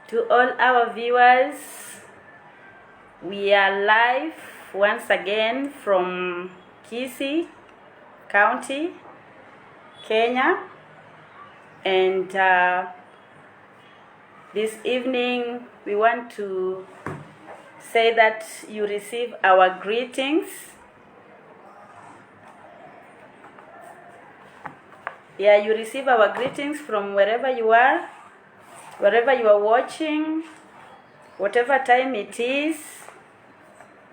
To all our viewers, we are live once again from Kisii County, Kenya, and this evening we want to say that you receive our greetings. Yeah, you receive our greetings from wherever you are watching, whatever time it is.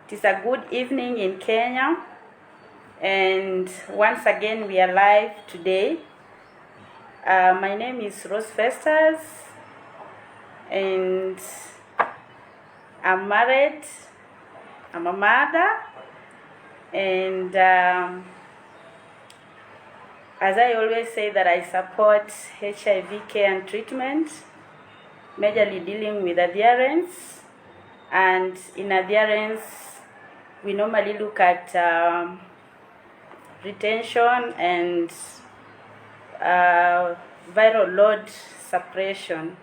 It is a good evening in Kenya, and once again we are live today. My name is Rose Festus, and I'm married. I'm a mother, and as I always say, that I support HIV care and treatment, majorly dealing with adherence. And in adherence, we normally look at retention and viral load suppression.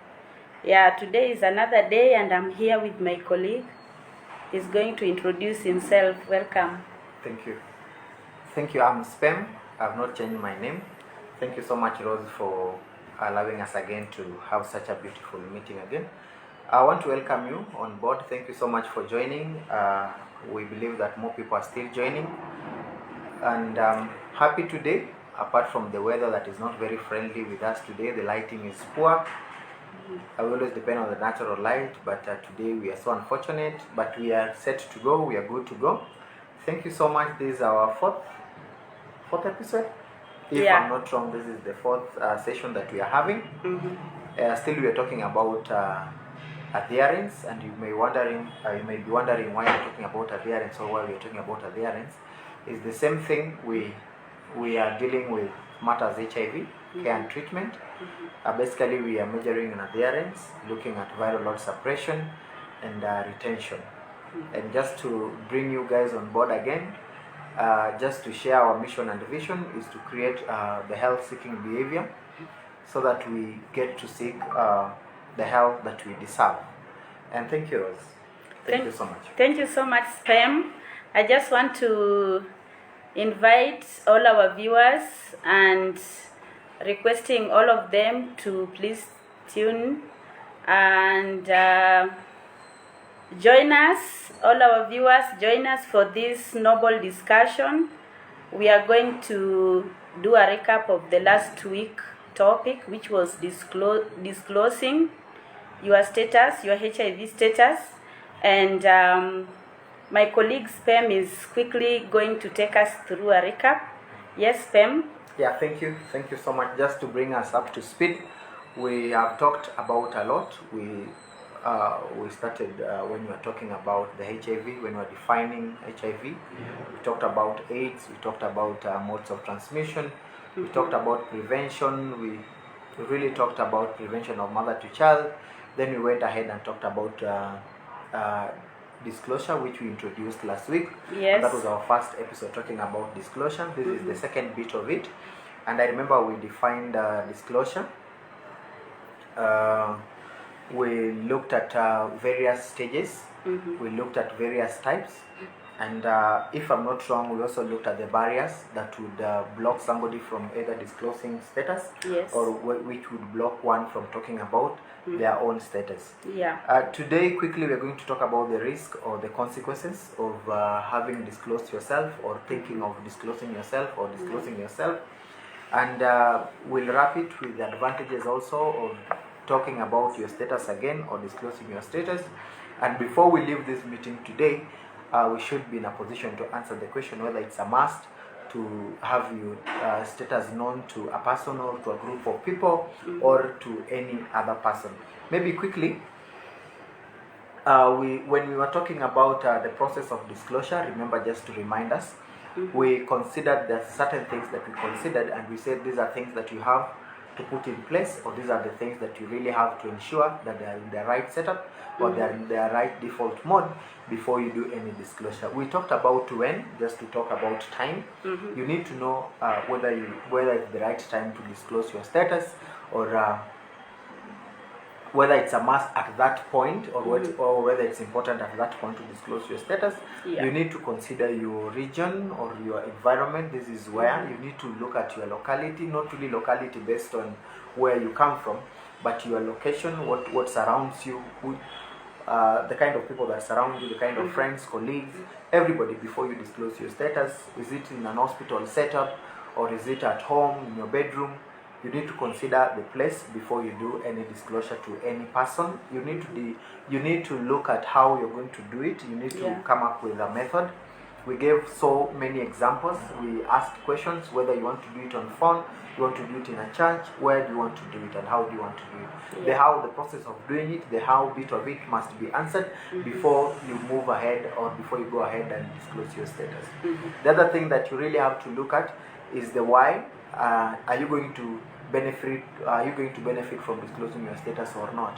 Yeah, today is another day, and I'm here with my colleague. He's going to introduce himself. Welcome. Thank you. Thank you. I'm Spam. I've not changed my name. Thank you so much, Rose, for allowing us again to have such a beautiful meeting again. I want to welcome you on board. Thank you so much for joining. We believe that more people are still joining, and I'm happy today. Apart from the weather that is not very friendly with us today, the lighting is poor. I will always depend on the natural light, but today we are so unfortunate, but we are set to go. We are good to go. Thank you so much. This is our fourth episode. If I'm not wrong, this is the fourth session that we are having. Still, we are talking about adherence, and you may be wondering why we're talking about adherence, or why we're talking about adherence. It's the same thing. We are dealing with matters HIV care and treatment. Basically, we are measuring in adherence, looking at viral load suppression and retention. And just to bring you guys on board again, just to share our mission and vision is to create the health-seeking behavior, so that we get to seek the health that we deserve. And thank you, Rose. Thank you so much. Thank you so much, Pam. I just want to invite all our viewers and requesting all of them to please tune and join us, all our viewers, join us for this noble discussion. We are going to do a recap of the last week topic, which was disclosing your status, your HIV status. And my colleague Spam is quickly going to take us through a recap. Yes, Spam? Yeah, thank you. Thank you so much. Just to bring us up to speed, we have talked about a lot. We started when we were talking about the HIV, when we were defining HIV. We talked about AIDS, we talked about modes of transmission, we talked about prevention, we really talked about prevention of mother to child. Then we went ahead and talked about disclosure, which we introduced last week. Yes. And that was our first episode talking about disclosure. This is the second bit of it. And I remember we defined disclosure. We looked at various stages. We looked at various types. And if I'm not wrong, we also looked at the barriers that would block somebody from either disclosing status, yes, or which would block one from talking about their own status. Yeah. Today, quickly, we're going to talk about the risk or the consequences of having disclosed yourself, or thinking of disclosing yourself, or disclosing yourself. And we'll wrap it with the advantages also of talking about your status again, or disclosing your status. And before we leave this meeting today, we should be in a position to answer the question whether it's a must to have your status known to a person, or to a group of people, or to any other person. Maybe quickly, when we were talking about the process of disclosure, remember, just to remind us, we considered there certain things that we considered, and we said these are things that you have to put in place, or these are the things that you really have to ensure that they are in the right setup or they are in the right default mode before you do any disclosure. We talked about when, just to talk about time. You need to know whether it's the right time to disclose your status, or whether it's a must at that point, or whether it's important at that point to disclose your status. You need to consider your region or your environment. This is where you need to look at your locality, not really locality based on where you come from, but your location, what surrounds you, the kind of people that surround you, the kind of friends, colleagues, everybody, before you disclose your status. Is it in an hospital setup, or is it at home in your bedroom? You need to consider the place before you do any disclosure to any person. You need to look at how you're going to do it. You need to come up with a method. We gave so many examples. We asked questions whether you want to do it on phone, you want to do it in a church, where do you want to do it, and how do you want to do it. The how, the process of doing it, the how bit of it must be answered before you move ahead, or before you go ahead and disclose your status. The other thing that you really have to look at is the why. Are you going to benefit from disclosing your status or not?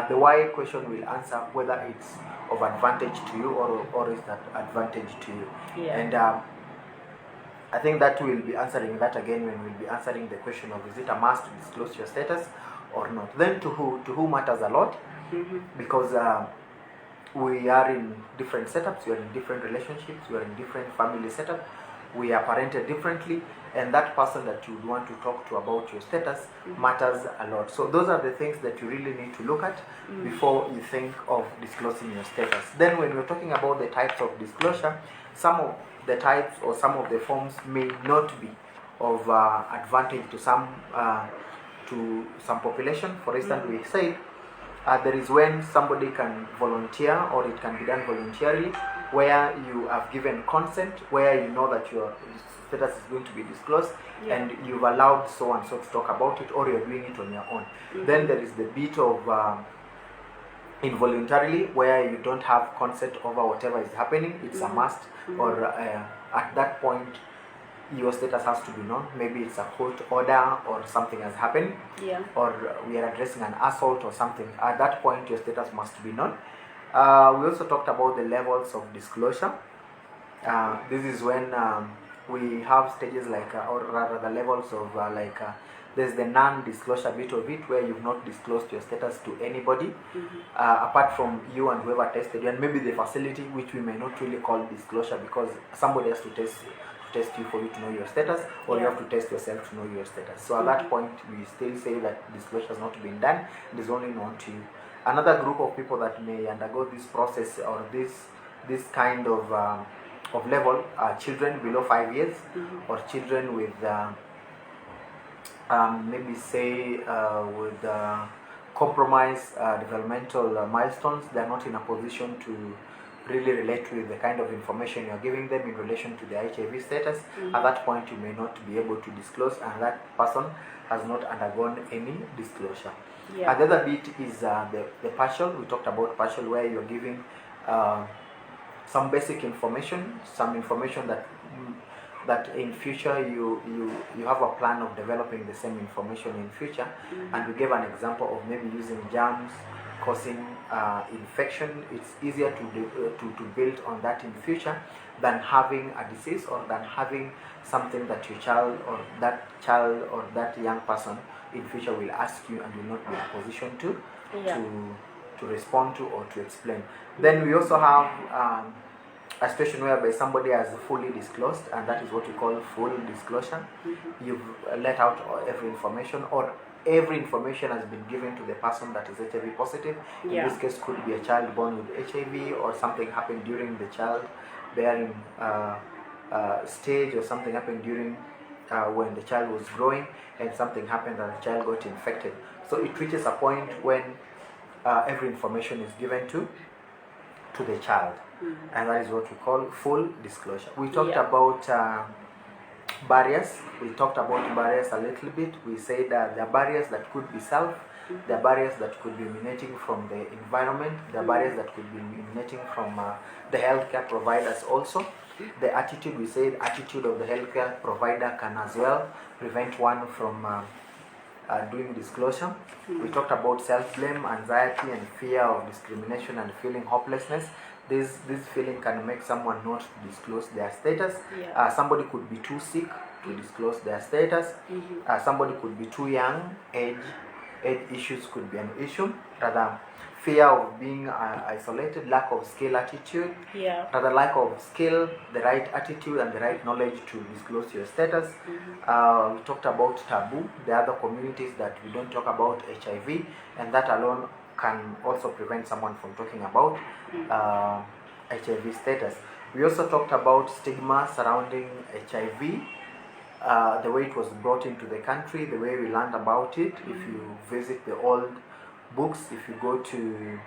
The why question will answer whether it's of advantage to you, or is that advantage to you. And I think that we'll be answering that again when we'll be answering the question of, is it a must to disclose your status or not. Then to who matters a lot, because we are in different setups, we are in different relationships, we are in different family setups, we are parented differently, and that person that you would want to talk to about your status matters a lot. So those are the things that you really need to look at before you think of disclosing your status. Then when we're talking about the types of disclosure, some of the types or some of the forms may not be of advantage to some population. For instance, we say there is when somebody can volunteer, or it can be done voluntarily, where you have given consent, where you know that your status is going to be disclosed, and you've allowed so and so to talk about it, or you're doing it on your own. Then there is the bit of involuntarily, where you don't have consent over whatever is happening. It's a must, or at that point your status has to be known. Maybe it's a court order, or something has happened, or we are addressing an assault or something. At that point your status must be known. We also talked about the levels of disclosure. This is when we have stages like, or rather the levels of there's the non-disclosure bit of it, where you've not disclosed your status to anybody apart from you and whoever tested you, and maybe the facility, which we may not really call disclosure, because somebody has to test you for you to know your status, or you have to test yourself to know your status. So at that point we still say that disclosure has not been done, it is only known to you. Another group of people that may undergo this process, or this kind of level, are children below 5 years, or children with maybe say with compromised developmental milestones. They are not in a position to really relate with the kind of information you are giving them in relation to the HIV status. At that point you may not be able to disclose, and that person has not undergone any disclosure. The other bit is the partial. We talked about partial, where you're giving some basic information, some information that in future you have a plan of developing the same information in future. And we gave an example of maybe using germs causing infection. It's easier to build on that in future than having a disease, or than having something that your child or that young person in future will ask you and will not be in a position to respond to or to explain. Then we also have a situation whereby somebody has fully disclosed, and that is what we call full disclosure. You've let out every information, or every information has been given to the person that is HIV positive. In this case, could be a child born with HIV, or something happened during the childbearing stage, or something happened during when the child was growing, and something happened and the child got infected. So it reaches a point when every information is given to the child, and that is what we call full disclosure. We talked about barriers. We talked about barriers a little bit. We said that there are barriers that could be self, there are barriers that could be emanating from the environment, there are barriers that could be emanating from the healthcare providers also. The attitude, we said attitude of the healthcare provider can as well prevent one from doing disclosure. We talked about self-blame, anxiety, and fear of discrimination and feeling hopelessness. This feeling can make someone not disclose their status. Somebody could be too sick to disclose their status. Somebody could be too young. Age issues could be an issue. Rather, fear of being isolated, lack of skill, attitude. Rather, lack of skill, the right attitude, and the right knowledge to disclose your status. We talked about taboo, the other communities that we don't talk about HIV, and that alone can also prevent someone from talking about HIV status. We also talked about stigma surrounding HIV, the way it was brought into the country, the way we learned about it. If you visit the old books, if you go to,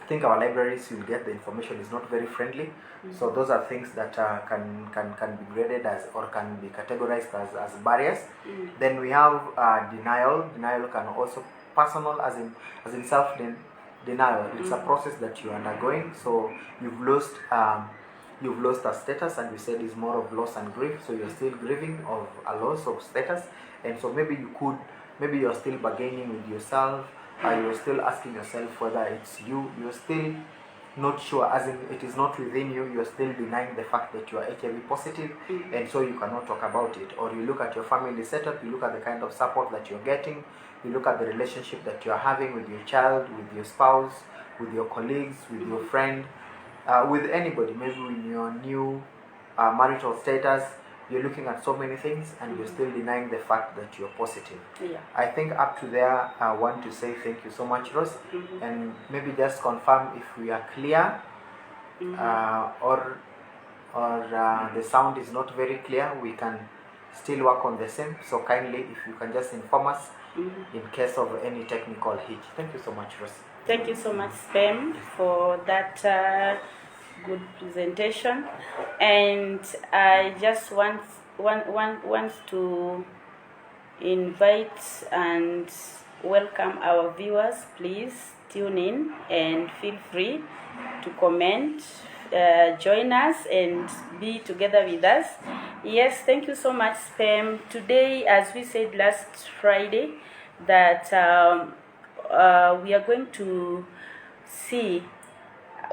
I think, our libraries, you'll get the information is not very friendly. So those are things that can be graded as, or can be categorized as barriers. Then we have denial. Denial can also personal, as in self-denial. It's a process that you're undergoing. So you've lost a status, and we said it's more of loss and grief. So you're still grieving of a loss of status, and so maybe you're still bargaining with yourself. You're still asking yourself whether it's you. You're still not sure, as in it is not within you. You're still denying the fact that you are HIV positive, and so you cannot talk about it. Or you look at your family setup, you look at the kind of support that you're getting, you look at the relationship that you're having with your child, with your spouse, with your colleagues, with your friend, with anybody, maybe in your new marital status. You're looking at so many things, and you're still denying the fact that you're positive. I think up to there, I want to say thank you so much, Rose, and maybe just confirm if we are clear, or the sound is not very clear. We can still work on the same. So kindly, if you can just inform us in case of any technical hitch. Thank you so much, Rose. Thank you so much, Spam, for that good presentation. And I just want to invite and welcome our viewers. Please tune in and feel free to comment, join us and be together with us. Yes, thank you so much, Spam. Today, as we said last Friday, that we are going to see,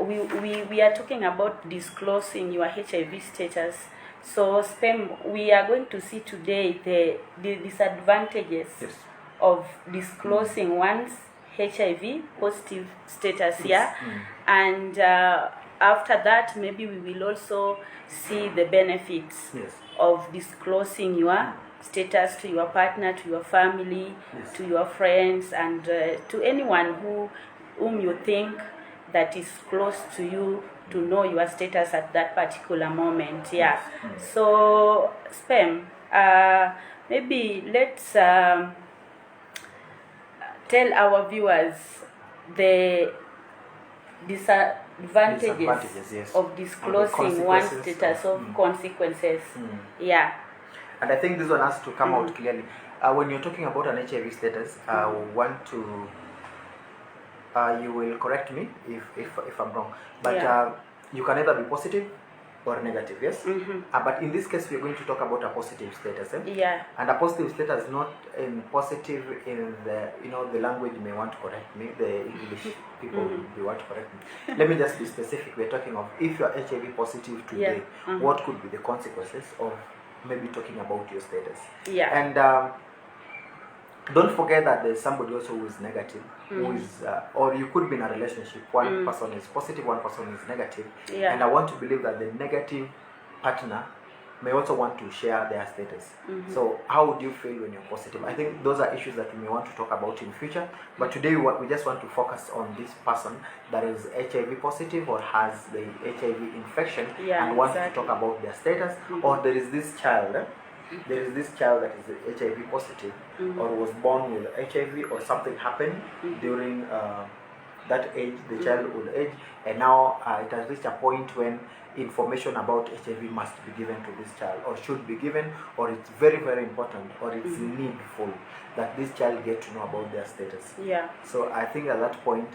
we are talking about disclosing your HIV status. So, Spam, we are going to see today the disadvantages of disclosing one's HIV positive status. And after that, maybe we will also see the benefits of disclosing your status to your partner, to your family, to your friends, and to anyone whom you think that is close to you, to know your status at that particular moment. So, Spam, maybe let's tell our viewers the disadvantages of disclosing one's status, of consequences. And I think this one has to come out clearly. When you're talking about an HIV status, I want to, you will correct me if I'm wrong, but you can either be positive or negative, yes? But in this case, we're going to talk about a positive status. And a positive status, not in positive in the, the language may want to correct me, the English people may want to correct me. Let me just be specific. We're talking of, if you're HIV positive today, what could be the consequences of maybe talking about your status? And don't forget that there's somebody also who is negative, who is, or you could be in a relationship, one person is positive, one person is negative, and I want to believe that the negative partner may also want to share their status. So how would you feel when you're positive? I think those are issues that we may want to talk about in future, but today we just want to focus on this person that is HIV positive or has the HIV infection and wants to talk about their status, or there is this child that is HIV positive, or was born with HIV, or something happened during that age, the childhood age, and now it has reached a point when information about HIV must be given to this child, or should be given, or it's very, very important, or it's needful that this child get to know about their status. So I think at that point,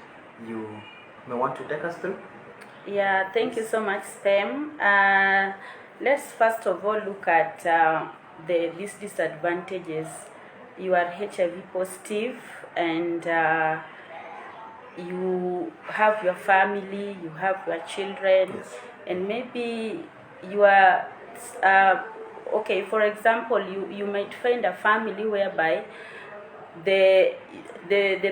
you may want to take us through. Thank you so much, Spam. Let's first of all look at these disadvantages you are HIV positive and you have your family, you have your children, Yes. and maybe you are okay, for example, you might find a family whereby the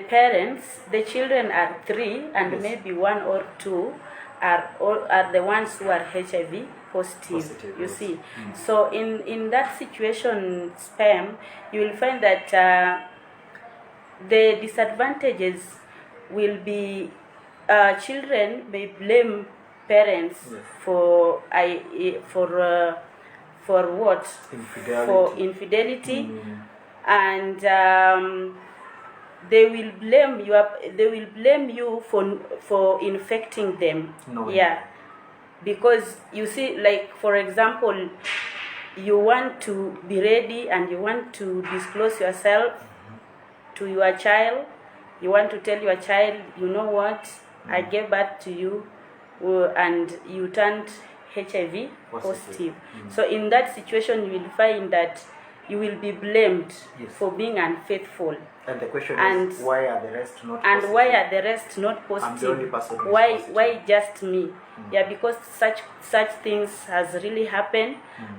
parents, the children are 3 and Yes. maybe 1 or 2 are the ones who are HIV positive, you yes. see. So in that situation, spam, you will find that the disadvantages will be children may blame parents Yes. for what? Infidelity. For infidelity. And they will blame you for infecting them. No. Yeah, because you see, like for example, you want to be ready and you want to disclose yourself to your child. You want to tell your child, you know what, I gave birth to you, and you turned HIV positive. So in that situation, you will find that you will be blamed for being unfaithful. And the question is, why are the rest not positive? And why are the rest not positive? I'm the only person who is why positive. Why just me? Yeah, because such things has really happened,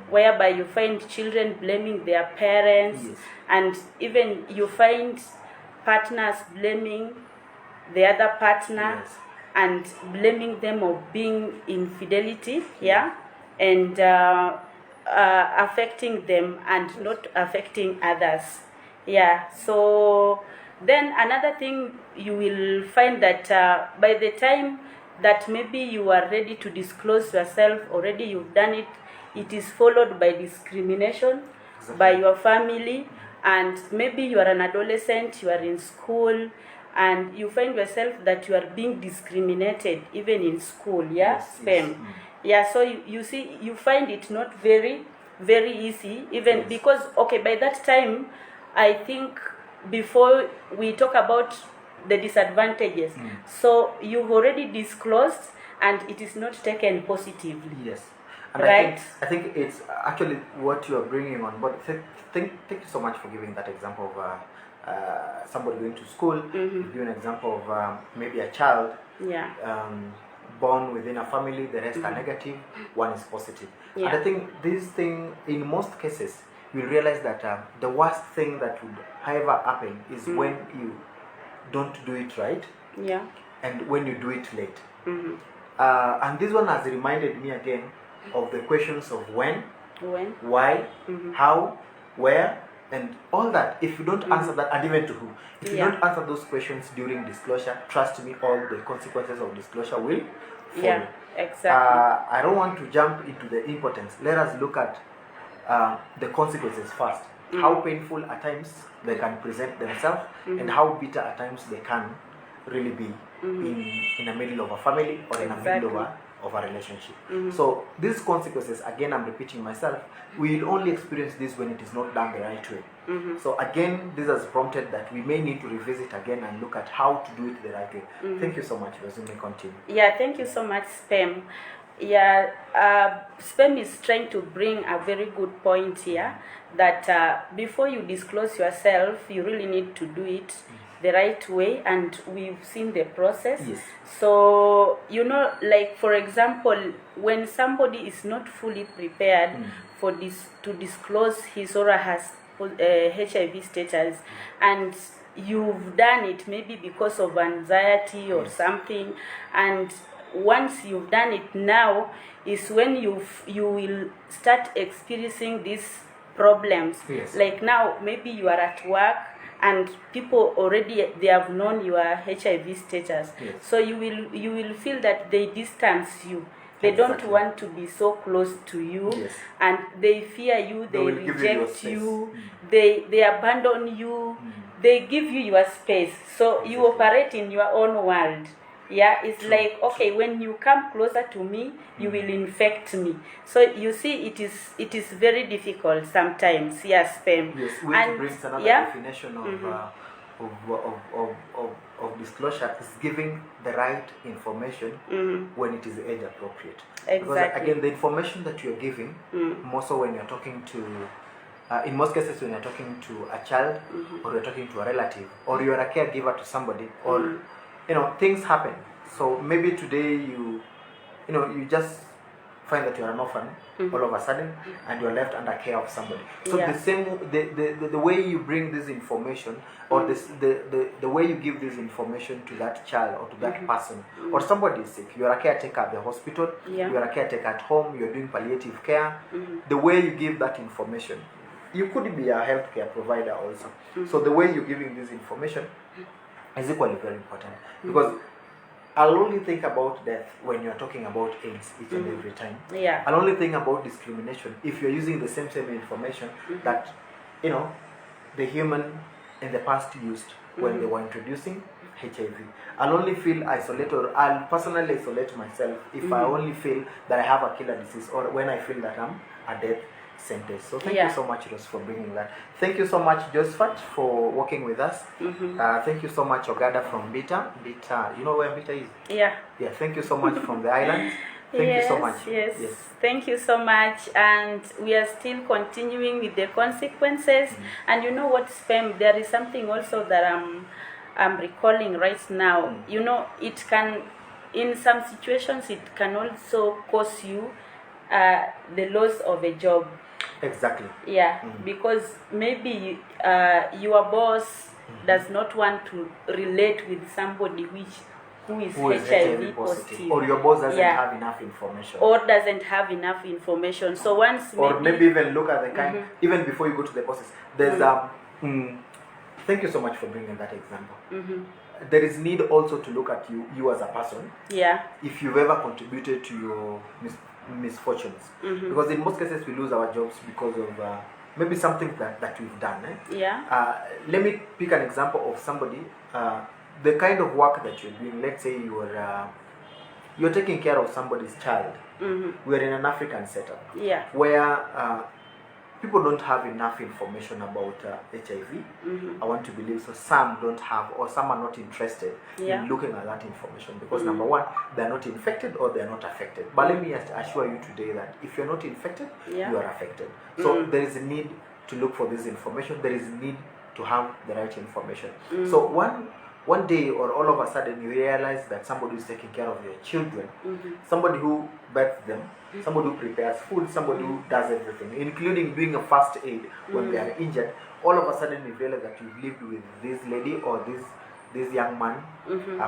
whereby you find children blaming their parents, and even you find partners blaming the other partner, and blaming them of being infidelity, and affecting them and not affecting others. Yeah, so then another thing you will find that by the time that maybe you are ready to disclose yourself, already you've done it, it is followed by discrimination by your family, and maybe you are an adolescent, you are in school, and you find yourself that you are being discriminated even in school, spam. Yeah, so you see, you find it not very, very easy, even because, okay, by that time, I think before we talk about the disadvantages, so you've already disclosed and it is not taken positively. Yes. And right? I think it's actually what you are bringing on board. Thank you so much for giving that example of somebody going to school. You give an example of maybe a child born within a family, the rest are negative, one is positive. And I think this thing, in most cases, you realize that the worst thing that would ever happen is when you don't do it right, and when you do it late. And this one has reminded me again of the questions of when, why, how, where, and all that. If you don't answer that, and even to who, if you don't answer those questions during disclosure, trust me, all the consequences of disclosure will follow. Yeah, exactly. I don't want to jump into the importance. Let us look at the consequences first. How painful at times they can present themselves, and how bitter at times they can really be in the middle of a family or in the middle of a relationship. So these consequences, again, I'm repeating myself, we will only experience this when it is not done the right way. So again, this has prompted that we may need to revisit again and look at how to do it the right way. Thank you so much, Rosie. May continue. Yeah, thank you so much, Spam. Yeah, Spam is trying to bring a very good point here, that before you disclose yourself, you really need to do it the right way, and we've seen the process. So, you know, like for example, when somebody is not fully prepared for this to disclose his or her HIV status, and you've done it maybe because of anxiety or something, and once you've done it, now is when you will start experiencing these problems. Like now, maybe you are at work and people already, they have known your HIV status. So you will feel that they distance you. They don't want to be so close to you, and they fear you, they reject you, they abandon you, they give you your space. So you operate in your own world. Yeah, it's like, okay, when you come closer to me, you will infect me. So you see, it is very difficult sometimes. Spam. Yes, which brings another definition of disclosure is giving the right information when it is age appropriate. Because again, the information that you're giving, more so when you're talking to in most cases when you're talking to a child, or you're talking to a relative, or you're a caregiver to somebody, or things happen. So maybe today you just find that you're an orphan all of a sudden, and you're left under care of somebody. So the way you bring this information, or the way you give this information to that child or to that person, or somebody is sick, you're a caretaker at the hospital, you're a caretaker at home, you're doing palliative care, the way you give that information, you could be a healthcare provider also. So the way you're giving this information is equally very important, because I'll only think about death when you're talking about AIDS each and every time. I'll only think about discrimination if you're using the same information that the human in the past used when they were introducing HIV. I'll only feel isolated, or I'll personally isolate myself if I only feel that I have a killer disease, or when I feel that I'm a death sentence. So thank you so much, Rose, for bringing that. Thank you so much, Josephat, for working with us. Thank you so much, Ogada from Bita. You know where Bita is? Yeah, thank you so much from the islands. Thank you so much. Yes, thank you so much. And we are still continuing with the consequences. And you know what, Spam, there is something also that I'm recalling right now. It can, in some situations, it can also cause you the loss of a job. Exactly. Because maybe your boss does not want to relate with somebody who is HIV positive, or your boss doesn't have enough information, So once or maybe even look at the kind, even before you go to the bosses, there's thank you so much for bringing that example. There is need also to look at you as a person. If you've ever contributed to your misfortunes, because in most cases we lose our jobs because of maybe something that we've done. Let me pick an example of somebody. The kind of work that you're doing. Let's say you're taking care of somebody's child. We're in an African setup where people don't have enough information about HIV. I want to believe so. Some don't have, or some are not interested in looking at that information because number one, they're not infected or they're not affected. But let me assure you today that if you're not infected, you are affected. So there is a need to look for this information. There is a need to have the right information. So one day, or all of a sudden, you realize that somebody is taking care of your children, somebody who births them, somebody who prepares food, somebody who does everything, including doing a first aid when they are injured. All of a sudden, you realize that you've lived with this lady or this young man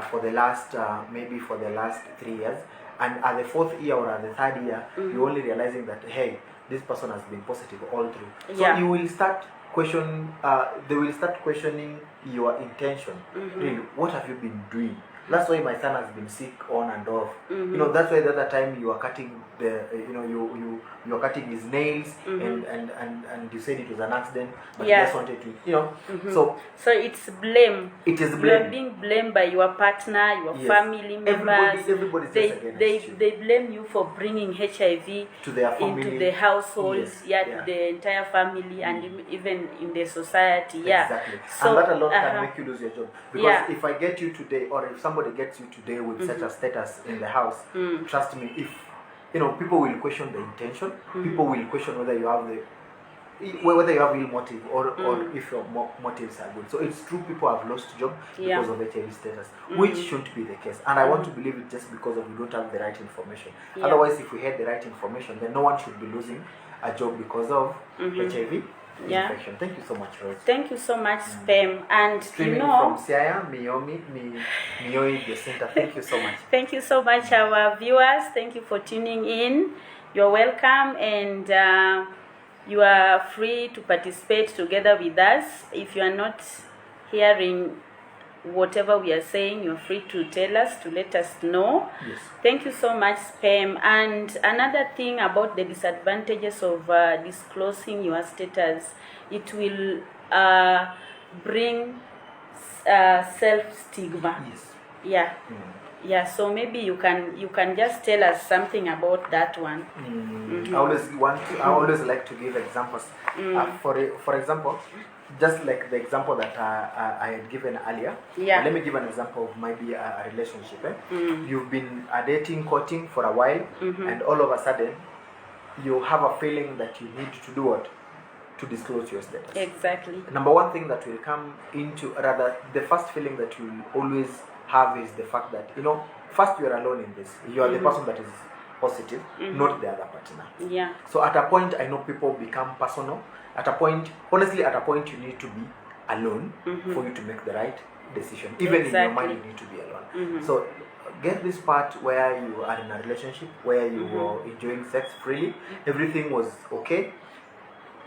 for the last maybe for the last 3 years, and at the 4th year or at the 3rd year, you're only realizing that hey, this person has been positive all through. So you will start they will start questioning your intention. Really, what have you been doing? That's why my son has been sick on and off. That's why the other time you are cutting you are cutting his nails, and you said it was an accident, but you just wanted to, so it's blame. It is blame. You are being blamed by your partner, your family members. Everybody's they blame you for bringing HIV to their family, into the households, to the entire family, and even in the society. Exactly. So, and that alone can make you lose your job. Because if I get you today, or if somebody gets you today with such a status in the house, trust me, if people will question the intention, people will question whether you have ill motive or if your motives are good. So it's true, people have lost job because of HIV status, which shouldn't be the case. And I want to believe it just because we don't have the right information. Otherwise, if we had the right information, then no one should be losing a job because of HIV infection. Thank you so much, Rose. Thank you so much, Spam. And streaming from Siaya, Mioi, the center. Thank you so much. Thank you so much, our viewers. Thank you for tuning in. You're welcome, and you are free to participate together with us. If you are not hearing whatever we are saying, you're free to tell us, to let us know. Yes. Thank you so much, Spam. And another thing about the disadvantages of disclosing your status, it will bring self-stigma. Yes. So maybe you can just tell us something about that one. I always like to give examples. For example, just like the example that I had given earlier. Let me give an example of maybe a relationship. You've been dating, courting for a while, and all of a sudden you have a feeling that you need to do what? to disclose your status. Exactly. Number one thing that will come into, rather, the first feeling that you will always have is the fact that, first you are alone in this. You are the person that is positive, not the other partner. Yeah. So at a point, I know people become personal. At a point, honestly, at a point you need to be alone for you to make the right decision. Even in your mind, you need to be alone. So get this part where you are in a relationship, where you were enjoying sex freely, everything was okay.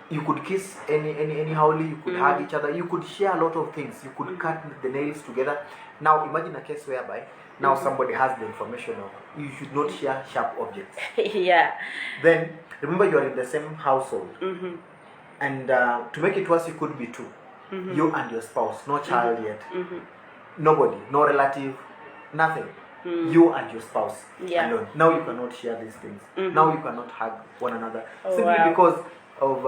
You could kiss anyhowly, you could hug each other, you could share a lot of things, you could cut the nails together. Now imagine a case whereby now somebody has the information of you should not share sharp objects. Yeah. Then remember you are in the same household, and to make it worse, you could be two, you and your spouse, no child yet, nobody, no relative, nothing. You and your spouse alone. Now you cannot share these things. Now you cannot hug one another simply because of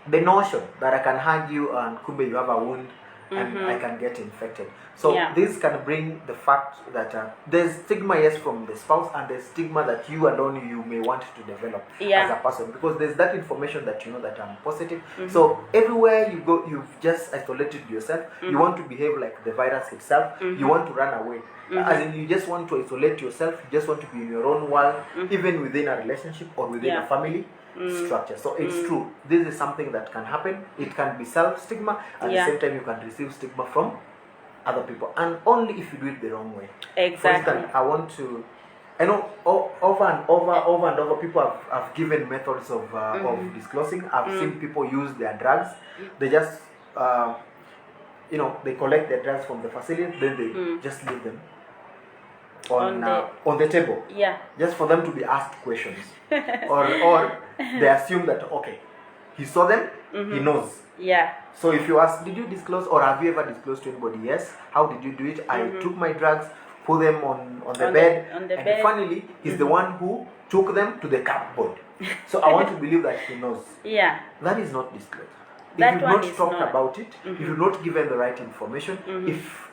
the notion that I can hug you and could be you have a wound and I can get infected. So this can bring the fact that there's stigma, yes, from the spouse, and there's stigma that you alone you may want to develop as a person, because there's that information that you know that I'm positive. So everywhere you go, you've just isolated yourself. You want to behave like the virus itself. You want to run away. As in, you just want to isolate yourself. You just want to be in your own world, even within a relationship or within a family structure. So it's true. This is something that can happen. It can be self-stigma. At the same time, you can receive stigma from other people, and only if you do it the wrong way. Exactly. For instance, I know over and over people have given methods of disclosing. I've seen people use their drugs. They just they collect their drugs from the facility, then they just leave them on the table, just for them to be asked questions, or they assume that okay, he saw them, he knows. So if you ask, did you disclose, or have you ever disclosed to anybody? Yes. How did you do it? I took my drugs, put them on the bed, and finally he's the one who took them to the cupboard. So I want to believe that he knows. That is not disclosed. If you've not talked about it, if you've not given the right information, if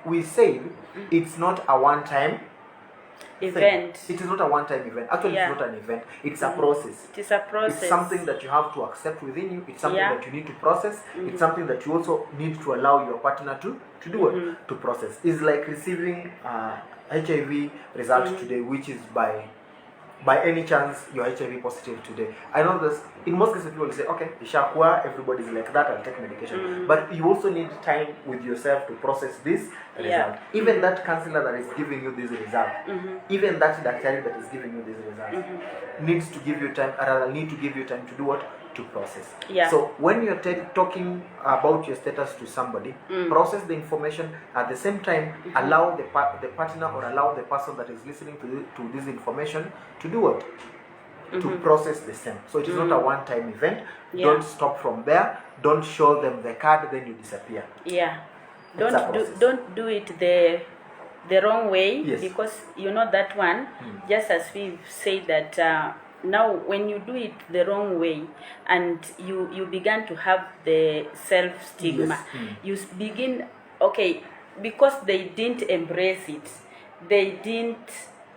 we say it's not a one-time event. It is not a one-time event. Actually, it's not an event. It's a process. It is a process. It's something that you have to accept within you. It's something that you need to process. It's something that you also need to allow your partner to do it, to process. It's like receiving HIV result today, which is by any chance you're HIV positive today. I know this, in most cases people will say, okay, Ishakwa, everybody's like that, I'll take medication. But you also need time with yourself to process this result. Even that counselor that is giving you this result, even that doctor that is giving you this result, needs to give you time, or need to give you time to do what? To process. So when you're talking about your status to somebody, process the information. At the same time, allow the partner or allow the person that is listening to this information to do what? To process the same. So it is not a one-time event. Don't stop from there. Don't show them the card, then you disappear. Don't do it the wrong way, because you know that one. Just as we've said that. Now, when you do it the wrong way and you begin to have the self-stigma, you begin, because they didn't embrace it, they didn't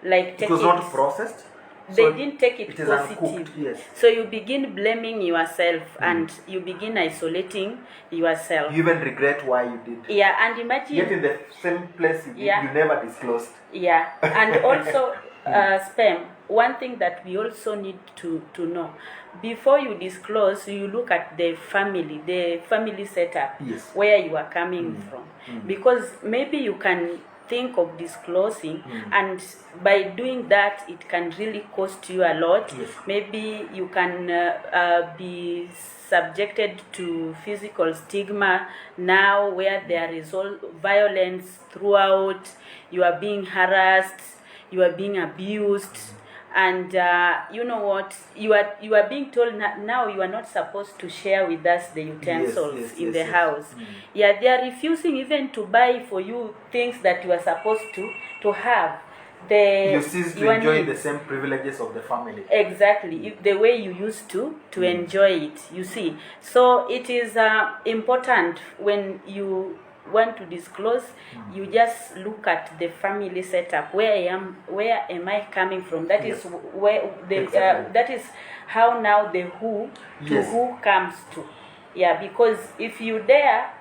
take it was not processed, they didn't take it positive. Uncooked, so you begin blaming yourself and you begin isolating yourself. You even regret why you did. And imagine, yet in the same place you never disclosed. And also spam. One thing that we also need to know, before you disclose, you look at the family setup, where you are coming from. Because maybe you can think of disclosing, and by doing that, it can really cost you a lot. Maybe you can be subjected to physical stigma now, where there is all violence throughout. You are being harassed, you are being abused. And you know what, you are being told now you are not supposed to share with us the utensils in the house. They are refusing even to buy for you things that you are supposed to have. You cease to enjoy the same privileges of the family. Exactly, the way you used to enjoy it, you see. So it is important when you want to disclose, you just look at the family setup. Where am I coming from? That is where the that is how now the who to who comes to. Yeah, because if you dare,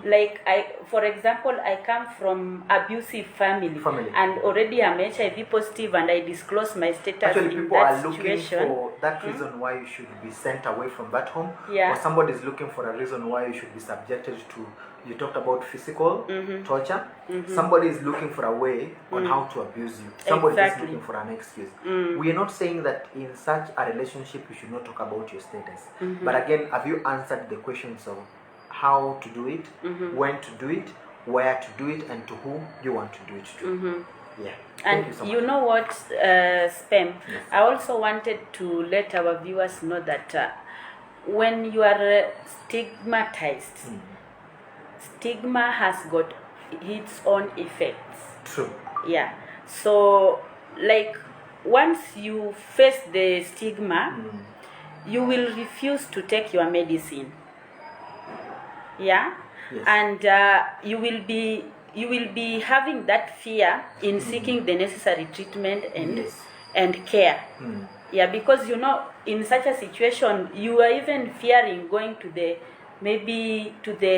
like for example, I come from abusive family. And already I'm HIV positive, and I disclose my status. Actually, in people that are situation. looking for that reason why you should be sent away from that home, Yeah. or somebody is looking for a reason why you should be subjected to. You talked about physical torture. Somebody is looking for a way on how to abuse you. Somebody is looking for an excuse. We are not saying that in such a relationship you should not talk about your status. But again, have you answered the questions of how to do it, when to do it, where to do it, and to whom you want to do it to? Yeah. And Thank you so you much. know what, Spem? Yes. I also wanted to let our viewers know that when you are stigmatized, stigma has got its own effects. True. Yeah. So, like, once you face the stigma, you will refuse to take your medicine. Yeah. Yes. And you will be having that fear in seeking the necessary treatment and care. Yeah, because you know, in such a situation, you are even fearing going to the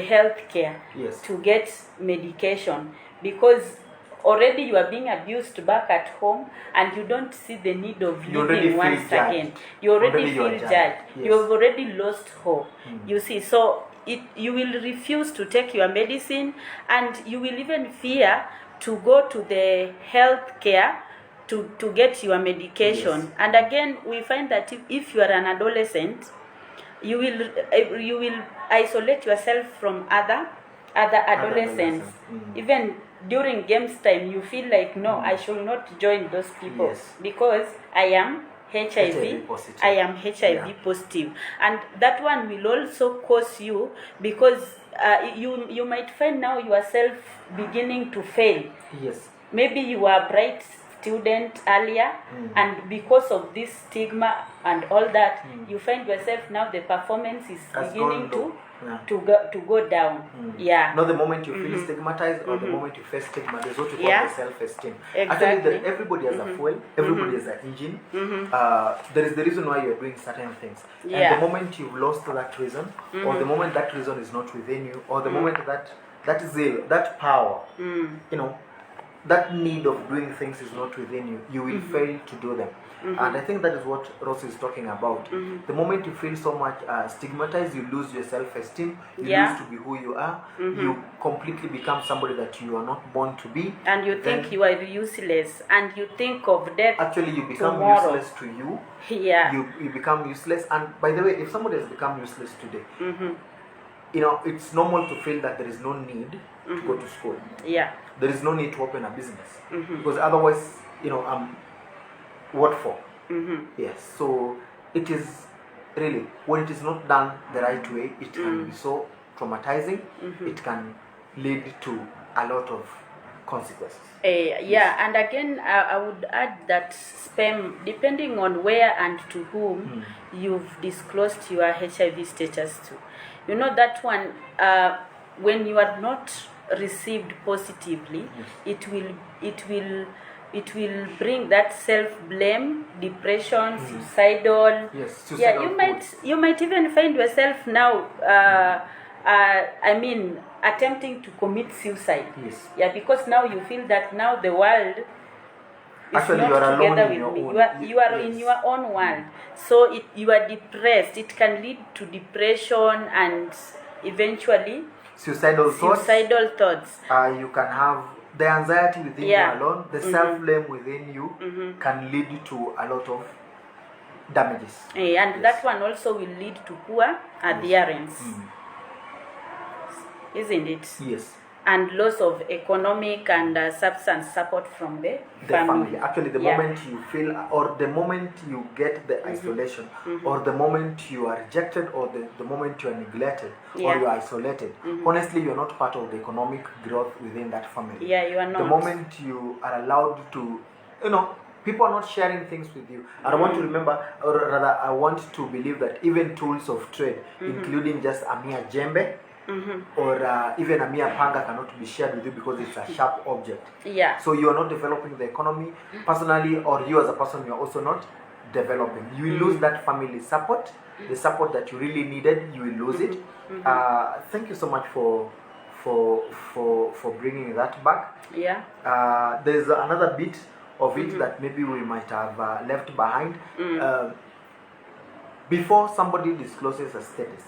health care to get medication, because already you are being abused back at home, and you don't see the need of living once again. You already feel judged. Yes. You have already lost hope. You see, so you will refuse to take your medicine, and you will even fear to go to the health care to get your medication. Yes. And again, we find that if you are an adolescent, you will isolate yourself from other adolescents. Even during games time, you feel like, no, I should not join those people because I am HIV positive. I am HIV positive, and that one will also cause you, because you might find now yourself beginning to fail. Yes. Maybe you are bright student earlier, and because of this stigma and all that, you find yourself now the performance is beginning to go down. Yeah. Not the moment you feel stigmatized or the moment you face stigma, there's what you call the self-esteem. Exactly. Actually, everybody has a fuel, everybody has an engine. There is the reason why you're doing certain things. And the moment you've lost that reason, or the moment that reason is not within you, or the moment that zeal, that power, you know, that need of doing things is not within you, you will fail to do them. And I think that is what Ross is talking about. The moment you feel so much stigmatized, you lose your self-esteem, you lose to be who you are, you completely become somebody that you are not born to be. And you think you are useless, and you think of death. Actually, you become useless to you. Yeah. You become useless. And by the way, if somebody has become useless today, you know, it's normal to feel that there is no need to go to school. Yeah. There is no need to open a business. Because otherwise, you know, what for? Yes. So it is really, when it is not done the right way, it can be so traumatizing. It can lead to a lot of consequences. And again, I would add that depending on where and to whom you've disclosed your HIV status to, you know, that one, when you are not received positively, it will bring that self-blame, depression, suicidal. You might even find yourself now attempting to commit suicide. Yeah, because now you feel that now the world is actually not together with me. You are in your own world. So you are depressed. It can lead to depression and eventually suicidal thoughts. You can have the anxiety within you alone, the self-blame within you can lead to a lot of damages. And that one also will lead to poor adherence. Isn't it? Yes. And loss of economic and substance support from the family. Actually, the moment you feel, or the moment you get the isolation, or the moment you are rejected, or the moment you are neglected, or you are isolated, honestly, you are not part of the economic growth within that family. Yeah, you are not. The moment you are allowed to, you know, people are not sharing things with you. And I want to remember, or rather, I want to believe that even tools of trade, including just a mere djembe, or even a mere panga cannot be shared with you because it's a sharp object. Yeah. So you are not developing the economy personally, or you as a person, you are also not developing. You will lose that family support, the support that you really needed. You will lose it. Thank you so much for bringing that back. Yeah. There's another bit of it that maybe we might have left behind. Before somebody discloses a status,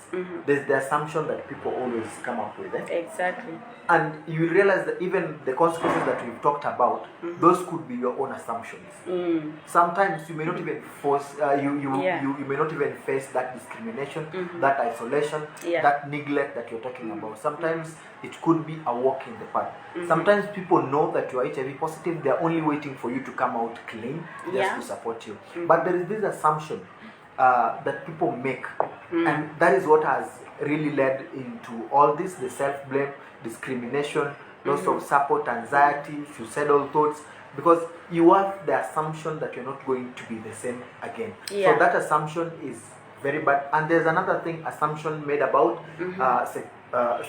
there's the assumption that people always come up with. Exactly. And you will realize that even the consequences that we've talked about, those could be your own assumptions. Sometimes you may not even force, you may not even face that discrimination, that isolation, that neglect that you're talking about. Sometimes it could be a walk in the park. Sometimes people know that you are HIV positive, they're only waiting for you to come out clean just to support you. But there is this assumption that people make, and that is what has really led into all this: the self-blame, discrimination, loss of support, anxiety, suicidal thoughts, because you have the assumption that you're not going to be the same again. So that assumption is very bad. And there's another thing, assumption made about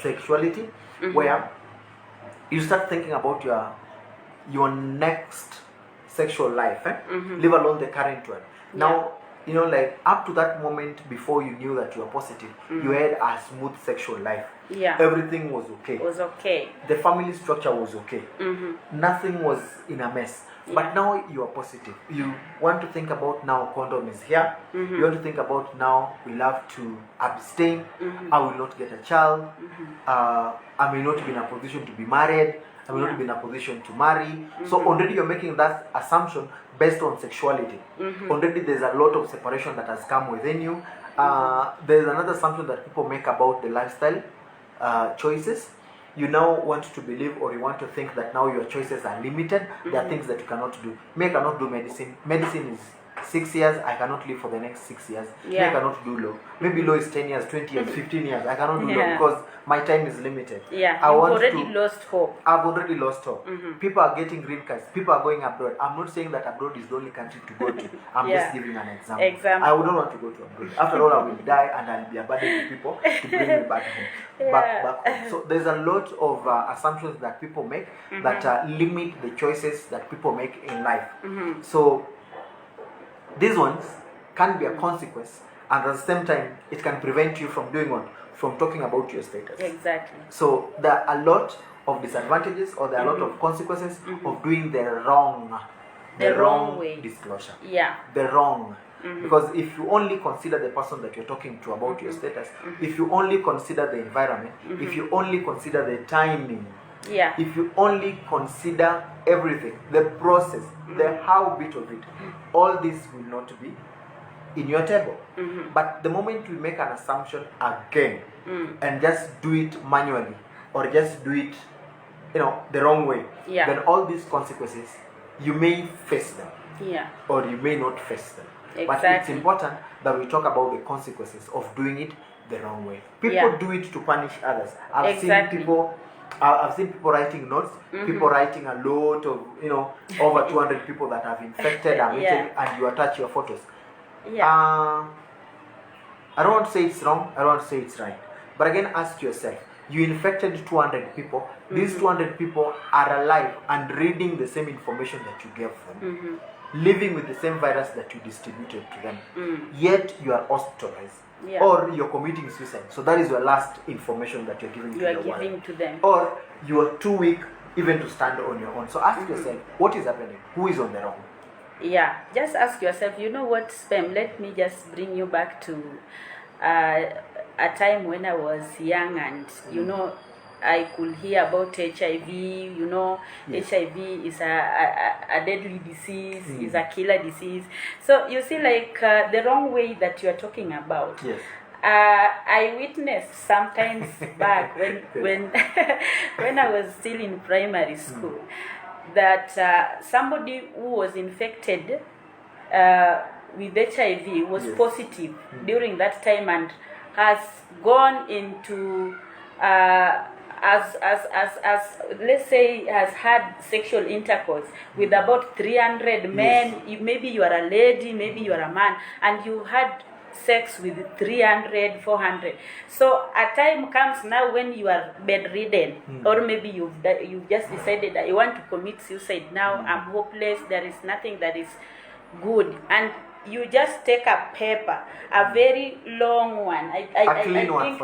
sexuality, where you start thinking about your next sexual life, leave alone the current one. Now, you know, like up to that moment before you knew that you were positive, you had a smooth sexual life. Everything was okay. It was okay. The family structure was okay. Nothing was in a mess. But now you are positive. You want to think about now condom is here. You want to think about now we'll have to abstain. I will not get a child. I may not be in a position to be married. I will not be in a position to marry. So already you're making that assumption based on sexuality. Already there's a lot of separation that has come within you. There's another assumption that people make about the lifestyle choices. You now want to believe, or you want to think that now your choices are limited. There are things that you cannot do. Me, I cannot do medicine. Medicine is 6 years. I cannot live for the next 6 years. Me, I cannot do law. Maybe law is 10 years, 20 years, 15 years. I cannot do law because my time is limited. You've already lost hope. I've already lost hope. People are getting green cards. People are going abroad. I'm not saying that abroad is the only country to go to. I'm just giving an example. I wouldn't want to go to abroad. After all, I will die and I'll be a burden to people to bring me back home. Back home. So there's a lot of assumptions that people make that limit the choices that people make in life. So these ones can be a consequence, and at the same time, it can prevent you from doing what? From talking about your status. Exactly. So there are a lot of disadvantages, or there are a lot of consequences of doing the wrong way. Disclosure. The wrong. Because if you only consider the person that you're talking to about your status, if you only consider the environment, if you only consider the timing, if you only consider everything, the process, the how bit of it, all this will not be in your table. But the moment we make an assumption again and just do it manually, or just do it, the wrong way, then all these consequences, you may face them, or you may not face them. But it's important that we talk about the consequences of doing it the wrong way. People do it to punish others. I've seen people writing notes, people writing a lot of, over 200 people that have infected and you attach your photos. I don't want to say it's wrong, I don't want to say it's right. But again, ask yourself, you infected 200 people, these 200 people are alive and reading the same information that you gave them, living with the same virus that you distributed to them, yet you are hospitalized. Or you're committing suicide. So that is your last information that you're giving to them. Or you are too weak even to stand on your own. So ask yourself, what is happening? Who is on the wrong? Just ask yourself, you know what, Spam, let me just bring you back to a time when I was young, and I could hear about HIV. HIV is a deadly disease, is a killer disease. So you see, like the wrong way that you are talking about. I witnessed sometimes back when I was still in primary school, that somebody who was infected with HIV was positive during that time and has gone into as let's say, has had sexual intercourse with about 300 men. Maybe you are a lady, maybe you are a man, and you had sex with 300, 400. So a time comes now when you are bedridden, or maybe you've just decided that you want to commit suicide. Now I'm hopeless. There is nothing that is good, and you just take a paper, a very long one, A clean one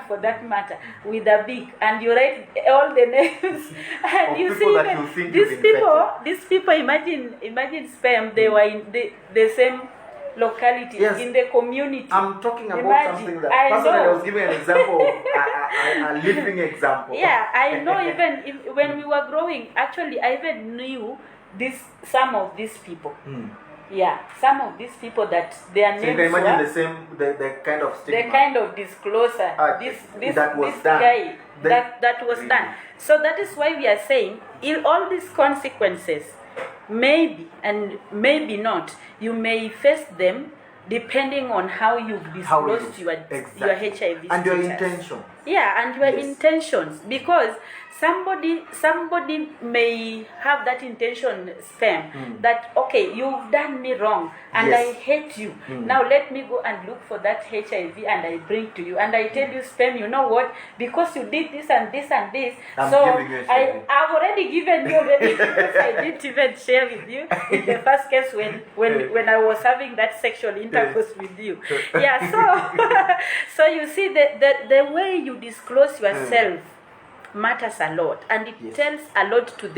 for that matter, with a beak, and you write all the names, and of you people see that even you think these you've people. These people, imagine sperm. They were in the same locality, Yes. in the community. I'm talking about Imagine. something that I personally I know. was giving an example of a living example. Yeah, I know. Even when we were growing, actually, I even knew some of these people. Yeah, some of these people that their names So you can imagine were the same, the kind of stigma. the kind of disclosure. This that was this done. guy that was Really? done. So that is why we are saying in all these consequences, maybe and maybe not, you may face them depending on how you've disclosed your HIV and your status. intention. Yeah, and your Yes. intentions, because somebody may have that intention, sperm, that okay, you've done me wrong and Yes. I hate you. Now let me go and look for that HIV and I bring to you, and I tell you, sperm, you know what, because you did this and this and this, I'm so giving you HIV. I've already given you already because I didn't even share with you in the first case when I was having that sexual intercourse with you. Yeah, so you see the way you disclose yourself matters a lot, and it tells a lot to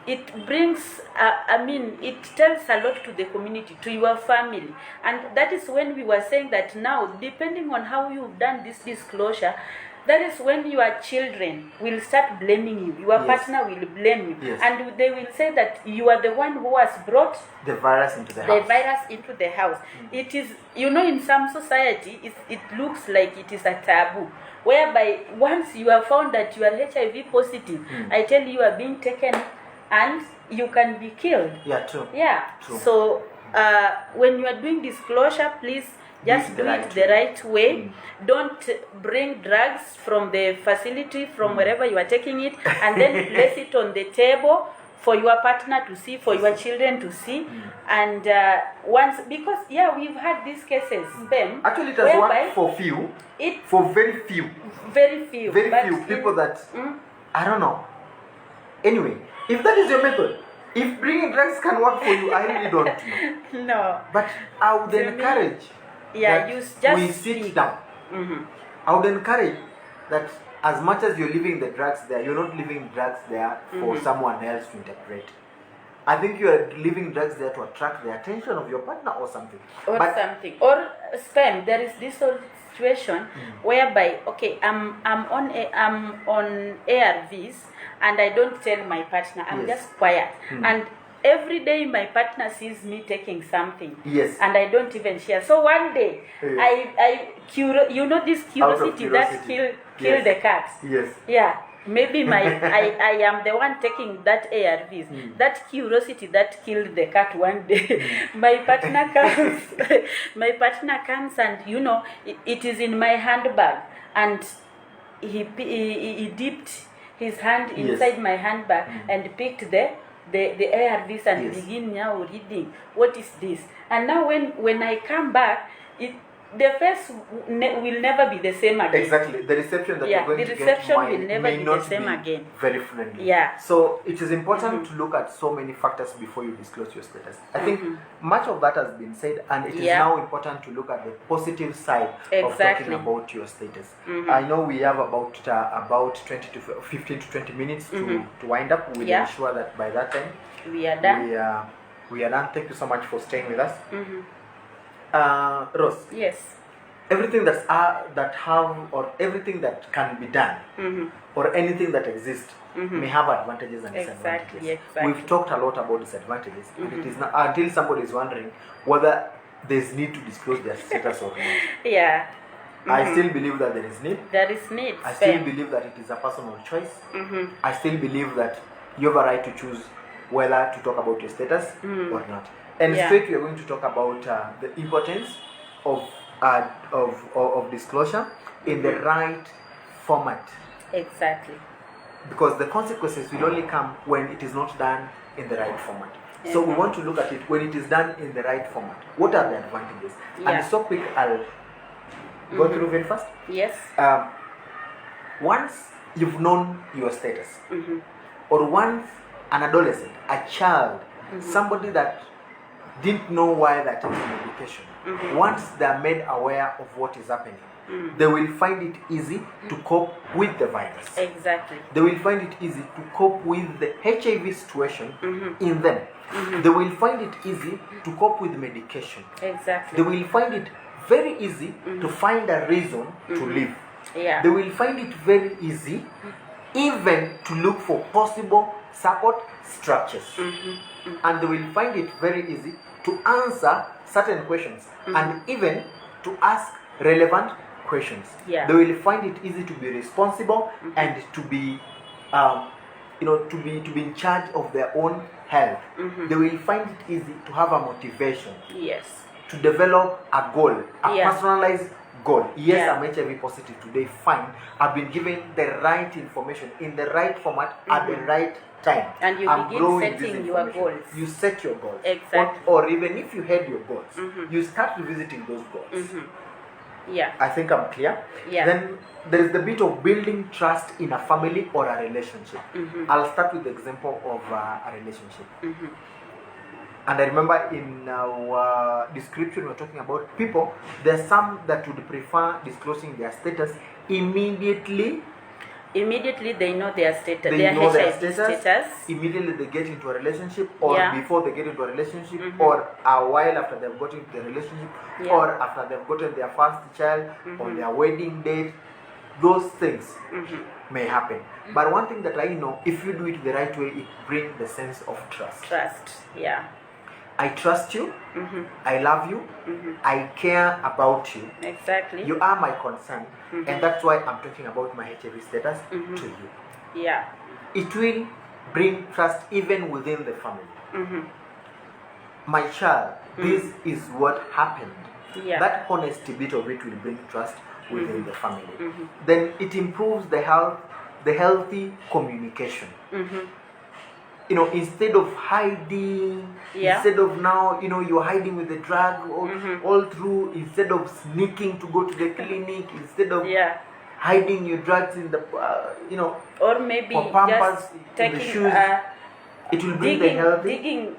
it brings it tells a lot to the community, to your family. And that is when we were saying that now, depending on how you've done this disclosure, that is when your children will start blaming you. Your partner will blame you, and they will say that you are the one who has brought the virus into the house. It is, in some society, it looks like it is a taboo, whereby once you have found that you are HIV positive, I tell you are being taken and you can be killed. Yeah, true. Yeah. True. So when you are doing disclosure, please just do it the right way. Don't bring drugs from the facility, from wherever you are taking it, and then place it on the table for your partner to see, for your children to see. And because we've had these cases, sperm. Actually, it has worked for very few people that I don't know. Anyway, if that is your method, if bringing drugs can work for you, I really don't know. No. But I would encourage that we sit down. I would encourage that as much as you're leaving the drugs there, you're not leaving drugs there for someone else to interpret. I think you are leaving drugs there to attract the attention of your partner or something. Or sperm. There is this whole situation whereby, okay, I'm on ARVs and I don't tell my partner. I'm just quiet. And every day my partner sees me taking something. And I don't even share. So one day, this curiosity that killed the cat. Yeah. Maybe I am the one taking that ARVs. That curiosity that killed the cat one day. My partner comes and it is in my handbag, and he dipped his hand inside my handbag and picked the ARVs and begin now reading, what is this? And now when I come back, the face will never be the same again. Exactly. The reception that you're going to get will never be the same again. Very friendly. Yeah. So it is important to look at so many factors before you disclose your status. I think much of that has been said, and it is now important to look at the positive side of talking about your status. I know we have about 20 to 15 to 20 minutes to wind up. We'll ensure that by that time we are done. We are done. Thank you so much for staying with us. Rose. Yes. Everything everything that can be done, or anything that exists, may have advantages and disadvantages. Exactly. We've talked a lot about disadvantages, and it is not until somebody is wondering whether there's need to disclose their status or not. Yeah. I still believe that there is need. There is need. I still believe that it is a personal choice. I still believe that you have a right to choose whether to talk about your status or not. And straight, we are going to talk about the importance of disclosure in the right format. Exactly. Because the consequences will only come when it is not done in the right format. So we want to look at it when it is done in the right format. What are the advantages? And so quick, I'll go through very fast. Yes. Once you've known your status, or once an adolescent, a child, somebody that didn't know why they're taking medication, once they're made aware of what is happening, they will find it easy to cope with the virus. Exactly. They will find it easy to cope with the HIV situation in them. They will find it easy to cope with medication. Exactly. They will find it very easy to find a reason to live. Yeah. They will find it very easy even to look for possible support structures. And they will find it very easy to answer certain questions and even to ask relevant questions. Yeah. They will find it easy to be responsible and to be to be in charge of their own health. They will find it easy to have a motivation. Yes. To develop a goal, a personalized goal. Yes, I'm HIV positive today, fine. I've been given the right information in the right format at the right time. And you begin setting your goals. You set your goals. Exactly. Or even if you had your goals, you start revisiting those goals. Yeah. I think I'm clear. Yeah. Then there is the bit of building trust in a family or a relationship. I'll start with the example of a relationship. And I remember in our description we're talking about people. There's some that would prefer disclosing their status immediately. Immediately they know their status. They know their status. Immediately they get into a relationship, or before they get into a relationship, or a while after they've got into the relationship, or after they've gotten their first child, or their wedding date. Those things may happen. But one thing that I know, if you do it the right way, it brings the sense of trust. Yeah. I trust you, I love you, I care about you. Exactly. You are my concern, and that's why I'm talking about my HIV status to you. Yeah. It will bring trust even within the family. My child, this is what happened. Yeah. That honesty bit of it will bring trust within the family. Then it improves the healthy communication. Instead of hiding, instead of now, you're hiding with the drug all through, instead of sneaking to go to the clinic, instead of hiding your drugs in the, or maybe or pampers, just in taking the shoes, it will bring the healthy. Digging,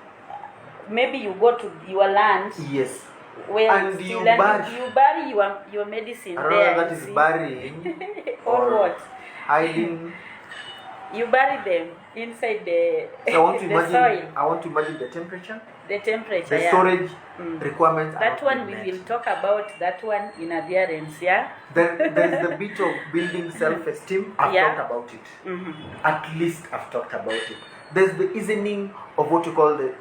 maybe you go to your land. Yes. And you bury your medicine there. That is burying. Or what? Hiding. You bury them inside the, so I want to soil. I want to imagine the temperature. The temperature, the storage requirements. That one we will talk about that one in adherence, Then there is the bit of building self-esteem. I've talked about it. At least I've talked about it. There's the easing of what you call the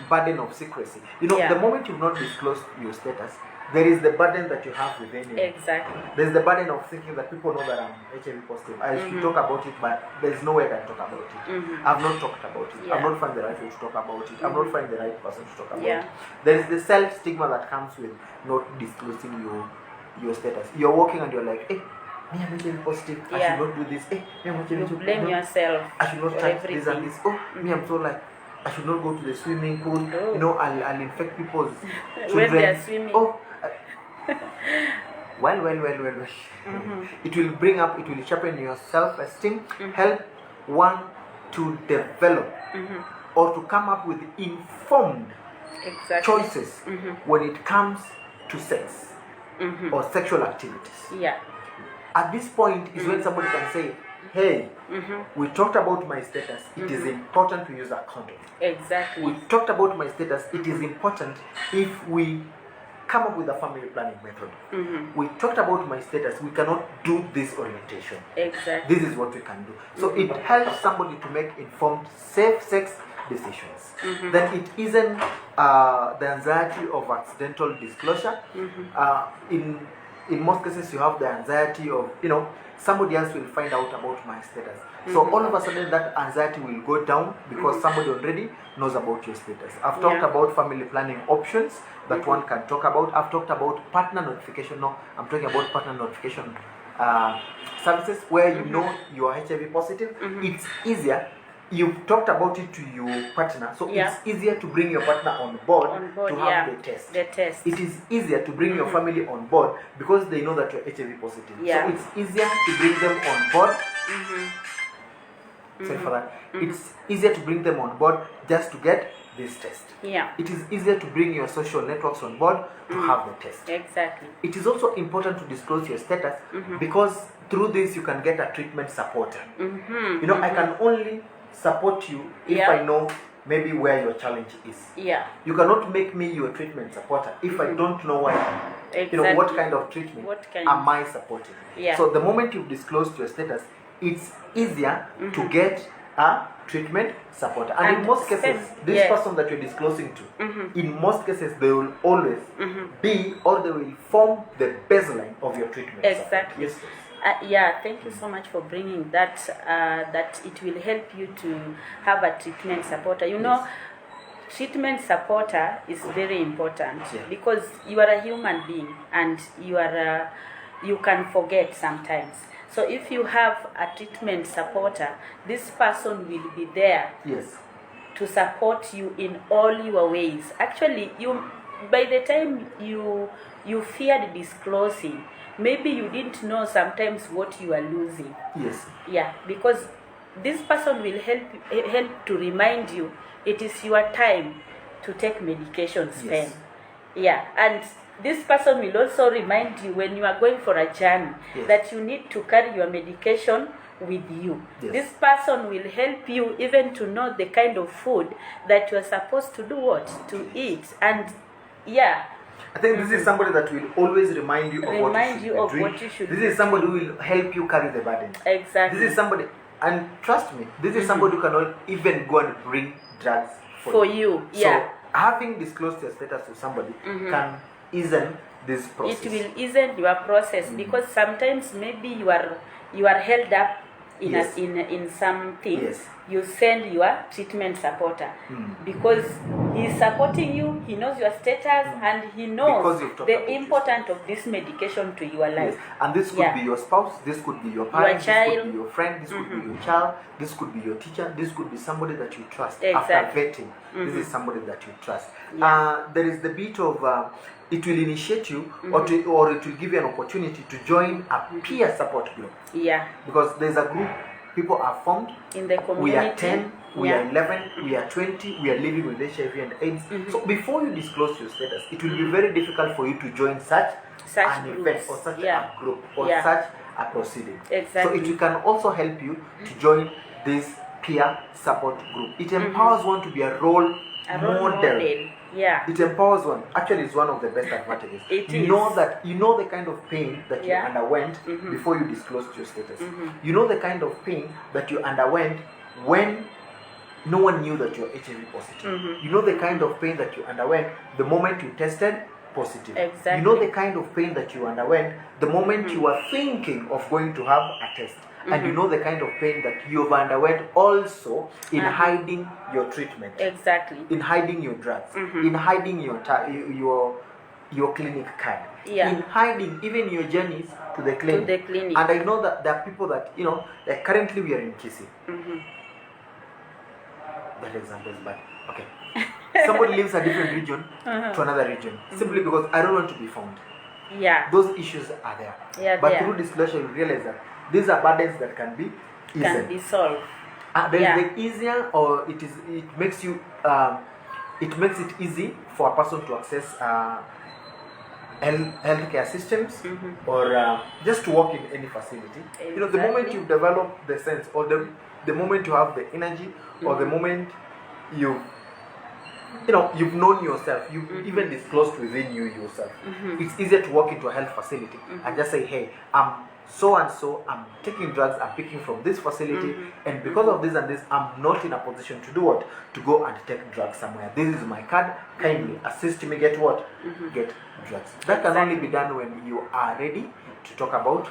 burden of secrecy. The moment you've not disclosed your status, there is the burden that you have within you. Exactly. There's the burden of thinking that people know that I'm HIV positive. I should talk about it, but there's no way I can talk about it. I've not talked about it. I've not found the right way to talk about it. I've not found the right person to talk about it. There is the self-stigma that comes with not disclosing your status. You're walking and you're like, hey, me I'm HIV positive. I should not do this. Hey, me I'm HIV You blame yourself. I should not touch this and this. Oh, me I'm so like, I should not go to the swimming pool. I'll infect people's children. When they're swimming. Oh. Well. It will sharpen your self-esteem, help one to develop or to come up with informed choices when it comes to sex or sexual activities. At this point is when somebody can say, hey, we talked about my status. It is important to use a condom. Exactly. We talked about my status. It is important if we come up with a family planning method. We talked about my status. We cannot do this orientation. Exactly. This is what we can do. So it helps somebody to make informed, safe sex decisions. Then it isn't the anxiety of accidental disclosure. In most cases, you have the anxiety of, somebody else will find out about my status. So all of a sudden that anxiety will go down because somebody already knows about your status. I've talked about family planning options that one can talk about. I've talked about partner notification. No, I'm talking about partner notification services where you know you are HIV positive. It's easier you've talked about it to your partner, so Yeah. it's easier to bring your partner on board, to have yeah. the test. The test. It is easier to bring your family on board because they know that you're HIV positive. Yeah. So it's easier to bring them on board. Sorry for that. It's easier to bring them on board just to get this test. Yeah. It is easier to bring your social networks on board to have the test. Exactly. It is also important to disclose your status because through this you can get a treatment supporter. You know, I can only support you if Yeah. I know maybe where your challenge is. Yeah. You cannot make me your treatment supporter if I don't know why. Exactly. You know, what kind of treatment am I supporting? Yeah. So the moment you've disclosed your status, it's easier to get a treatment supporter. And in most cases, this person that you're disclosing to, in most cases, they will always be, or they will form the baseline of your treatment. Exactly. Yes. Yeah, thank you so much for bringing that. That it will help you to have a treatment supporter. You know, treatment supporter is very important because you are a human being and you can forget sometimes. So if you have a treatment supporter, this person will be there to support you in all your ways. Actually, by the time you feared disclosing, maybe you didn't know sometimes what you are losing. Yes. Yeah, because this person will help to remind you it is your time to take medication spend. Yeah, and this person will also remind you when you are going for a journey that you need to carry your medication with you. This person will help you even to know the kind of food that you are supposed to do to eat. And I think this is somebody that will always remind you of what you should be doing. This is somebody who will help you carry the burden. Exactly. This is somebody, and trust me, this is somebody who cannot even go and bring drugs for you. So having disclosed your status to somebody can ease this process. It will ease your process because sometimes maybe you are held up in something. You send your treatment supporter because he is supporting you, he knows your status and he knows the importance of this medication to your life. And this could be your spouse, this could be your parent, this could be your friend, this could be your child, this could be your teacher, this could be somebody that you trust. After vetting, this is somebody that you trust. There is the bit of it will initiate you or it will give you an opportunity to join a peer support group. Because there's a group, people are formed in the community. We are 10, we are 11, we are 20, we are living with HIV and AIDS. So before you disclose your status, it will be very difficult for you to join such an event or such a group or such a proceeding. So it can also help you to join this peer support group. It empowers one to be a role model. It empowers one. Actually, it's one of the best advantages. You know the kind of pain that you underwent before you disclosed your status. You know the kind of pain that you underwent when no one knew that you're HIV positive. You know the kind of pain that you underwent the moment you tested positive. You know the kind of pain that you underwent the moment you were thinking of going to have a test. And you know the kind of pain that you've underwent also in hiding your treatment. In hiding your drugs. In hiding your clinic card. In hiding even your journeys to the clinic. And I know that there are people that, like currently we are in Kisii. That example is bad. Okay. Somebody leaves a different region to another region simply because I don't want to be found. Those issues are there. But through disclosure you realize that these are burdens that can be easy. Can be solved. The easier, or it makes it easy for a person to access healthcare systems or just to work in any facility. The moment you develop the sense, or the moment you have the energy, or the moment you've known yourself, you've even disclosed within you yourself. It's easier to walk into a health facility and just say, hey, I'm so and so, I'm taking drugs, I'm picking from this facility, and because of this and this, I'm not in a position to do what? To go and take drugs somewhere. This is my card, kindly assist me get what? Get drugs. That can only be done when you are ready to talk about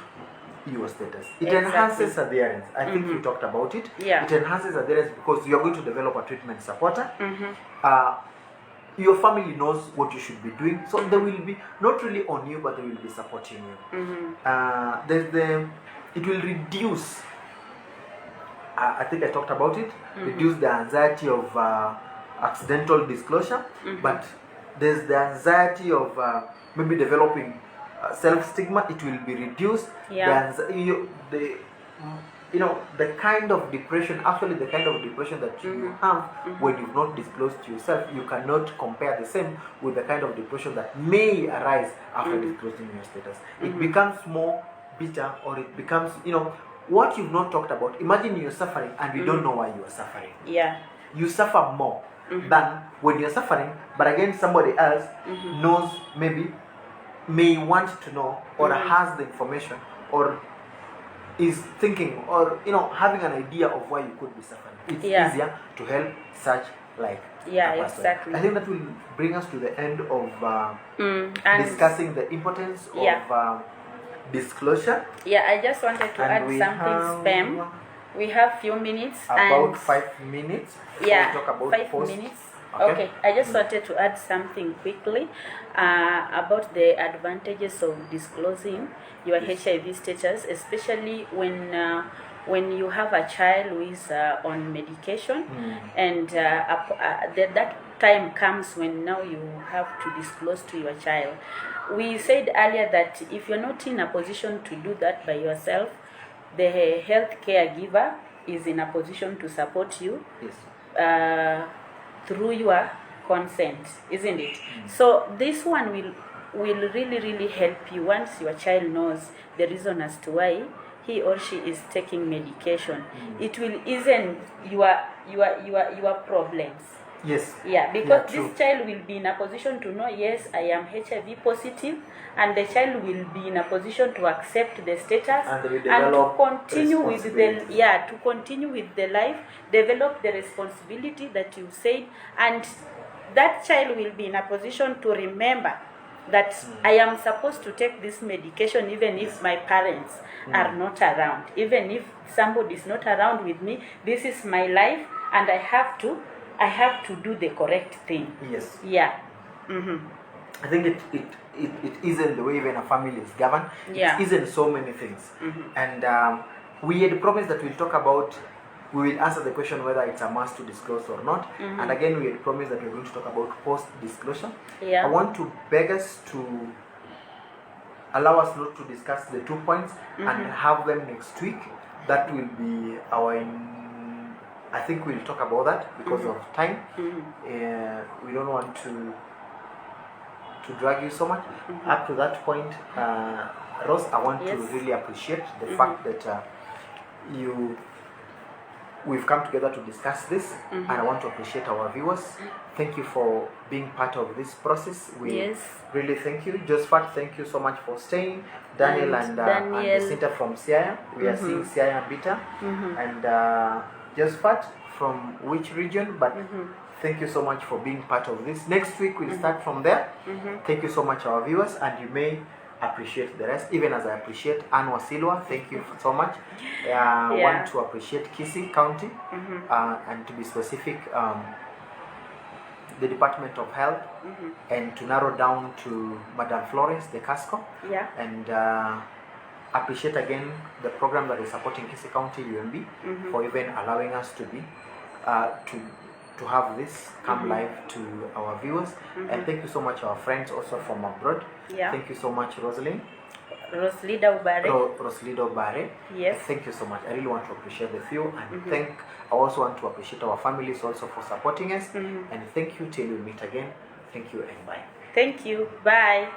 your status. It enhances adherence. I think you talked about it. It enhances adherence because you're going to develop a treatment supporter. Your family knows what you should be doing, so they will be not really on you, but they will be supporting you. It will reduce I think I talked about it. Reduce the anxiety of accidental disclosure, but there's the anxiety of maybe developing self-stigma. It will be reduced. Yeah. The kind of depression, actually the kind of depression that you have when you've not disclosed to yourself, you cannot compare the same with the kind of depression that may arise after disclosing your status. It becomes more bitter, or it becomes, what you've not talked about. Imagine you're suffering and you don't know why you are suffering. Yeah. You suffer more than when you're suffering, but again somebody else knows, may want to know, or has the information, or is thinking, or having an idea of why you could be suffering. It's easier to help such like a person. Exactly. I think that will bring us to the end of discussing the importance of disclosure. Yeah, I just wanted to add something, Spam. We have few minutes. About 5 minutes. We talk about 5 minutes. Okay, I just wanted to add something quickly about the advantages of disclosing your HIV status, especially when you have a child who is on medication, and that time comes when now you have to disclose to your child. We said earlier that if you're not in a position to do that by yourself, the health caregiver is in a position to support you through your consent, isn't it? So this one will really help you once your child knows the reason as to why he or she is taking medication. It will ease your problems. Yes. Yeah, because this child will be in a position to know, yes, I am HIV positive, and the child will be in a position to accept the status and to continue with the life, develop the responsibility that you said, and that child will be in a position to remember that I am supposed to take this medication even if my parents are not around, even if somebody is not around with me. This is my life, and I have to do the correct thing. Yes. Yeah. I think it isn't the way even a family is governed. Yeah. It isn't so many things. And we had promised that we will answer the question whether it's a must to disclose or not. And again, we had promised that we're going to talk about post-disclosure. Yeah. I want to beg us to allow us not to discuss the 2 points and have them next week. That will be I think we'll talk about that because of time. We don't want to drag you so much. Up to that point, Rose, I want to really appreciate the fact that we've come together to discuss this, and I want to appreciate our viewers. Thank you for being part of this process. We really thank you. Josephat, thank you so much for staying. Daniel and Jacinta from Siaya. We are seeing Siaya and Bita. And Josephat, from which region? But thank you so much for being part of this. Next week we'll start from there. Thank you so much, our viewers, and you may appreciate the rest, even as I appreciate Anne Wasilwa. Thank you so much. I want to appreciate Kisii County, and to be specific, the Department of Health, and to narrow down to Madam Florence de Casco. And appreciate again the program that is supporting Kisii County UMB for even allowing us to be to have this come live to our viewers. And thank you so much, our friends also from abroad. Thank you so much, Roslida Ubare. Yes. Thank you so much. I really want to appreciate the few, and I also want to appreciate our families also for supporting us. And thank you till we meet again. Thank you and bye. Thank you. Bye.